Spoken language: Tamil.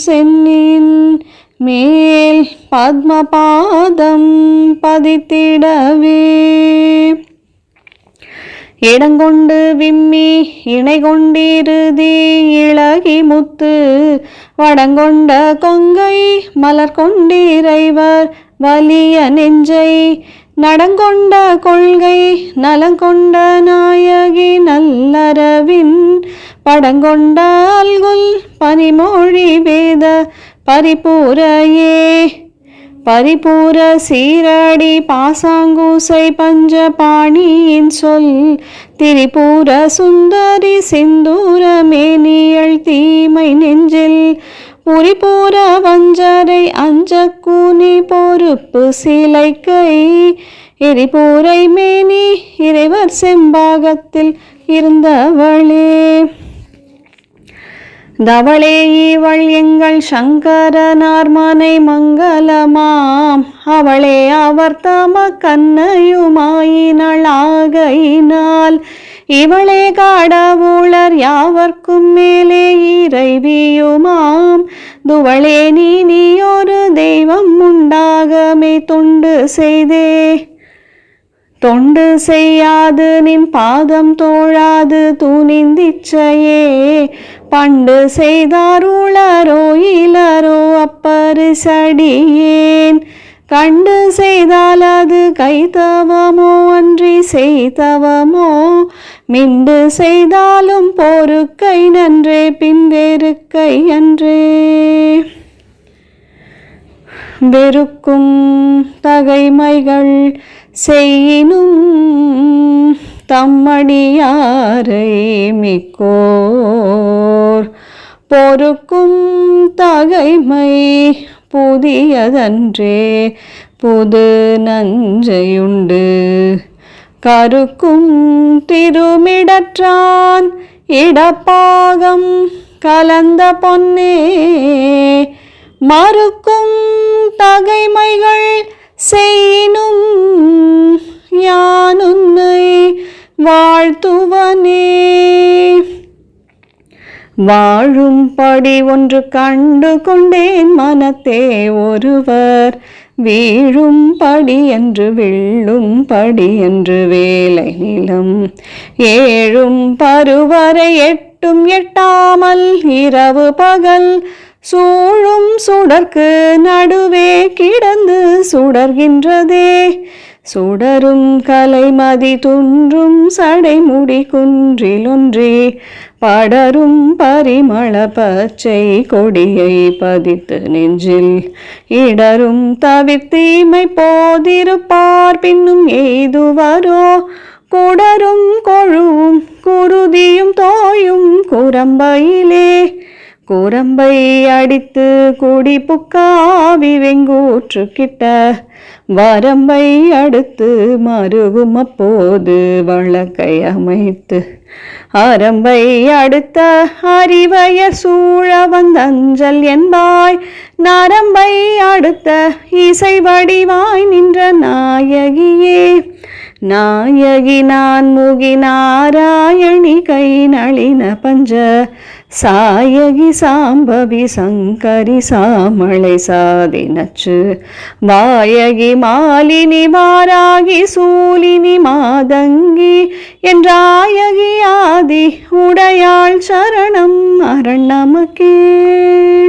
சென்னின் மேல் பத்மபாதம் பதித்திடவே இடங்கொண்டு விம்மி இணை கொண்டிருதி இளகி முத்து வடங்கொண்ட கொங்கை மலர் கொண்டிறைவர் வலிய நெஞ்சை நடங்கொண்ட கொள்கை நலங்கொண்ட நாயகி நல்லறவின் படங்கொண்ட அல்குல் பனிமொழி வேத பரிபூரையே பரிபூர சீரடி பாசாங்கூசை பஞ்ச பாணியின் சொல் திரிபூர சுந்தரி சிந்தூர மேனியள் தீமை நெஞ்சில் புரிபூர வஞ்சரை அஞ்ச கூனி பொறுப்பு சிலைக்கை எரிபூரை மேனி இறைவர் செம்பாகத்தில் இருந்தவளே தவளே இவள் எங்கள் சங்கரனார்மனை மங்களமாம் அவளே அவர் தம கண்ணையுமாயினள் ஆகையினால் இவளே கடவுளர் யாவர்க்கும் மேலே இறைவியுமாம் துவளே நீ ஒரு தெய்வம் உண்டாகமே தொண்டு செய்யாது நின் பாதம் தோழாது தூணிந்திச்சையே பண்டு செய்தாருளரோ இலரோ அப்பரிசடியேன் கண்டு செய்தால் அது கைத்தவமோ அன்றி செய்தவமோ மிண்டு செய்தாலும் பொறுக்கை நன்றே பின்வேறுக்கை அன்றே வெறுக்கும் தகைமைகள் செய்யினும் தம்மடியாரை மிக்கோர் பொறுக்கும் தகைமை புதியதன்றே புது நஞ்சையுண்டு கருக்கும் திருமிடற்றான் இடப்பாகம் கலந்த பொன்னே மறுக்கும் தகைமைகள் செய்யினும் யானுன்னை வாழ்த்துவனே வாழும்படி ஒன்று கண்டு கொண்டேன் மனத்தே ஒருவர் வீழும்படி என்று விள்ளும்படி என்று வேலை நிலம் ஏழும் பருவரை எட்டும் எட்டாமல் இரவு பகல் சூழும் சுடர்க்கு நடுவே கிடந்து சுடர்கின்றதே சுடரும் கலைமதி துன்றும் சடைமுடி குன்றிலொன்றே படரும் பரிமள பச்சை கொடியை பதித்து நெஞ்சில் இடரும் தவிர்த்தீமை போதிருப்பார் பின்னும் எய்துவரோ குடரும் கொழுவும் குருதியும் தோயும் குரம்பையிலே குரம்பை அடித்து குடி புக்காவி வெங்கூற்று கிட்ட வரம்பை அடுத்து மருகும் அப்போது வழக்கை அமைத்து அரம்பை அடுத்த அறிவயர் சூழ வந்தஞ்சல் என்பாய் நரம்பை அடுத்த இசை வடிவாய் நின்ற நாயகியே நாயகி நான் முகி நாராயணி கை நளின பஞ்ச சாயகி சாம்பவி சங்கரி சாமளை சாதினச்சு வாயகி மாலினி வாராகி சூலினி மாதங்கி என்றாயகி ஆதி உடையாள் சரணம் அரண் நமக்கே.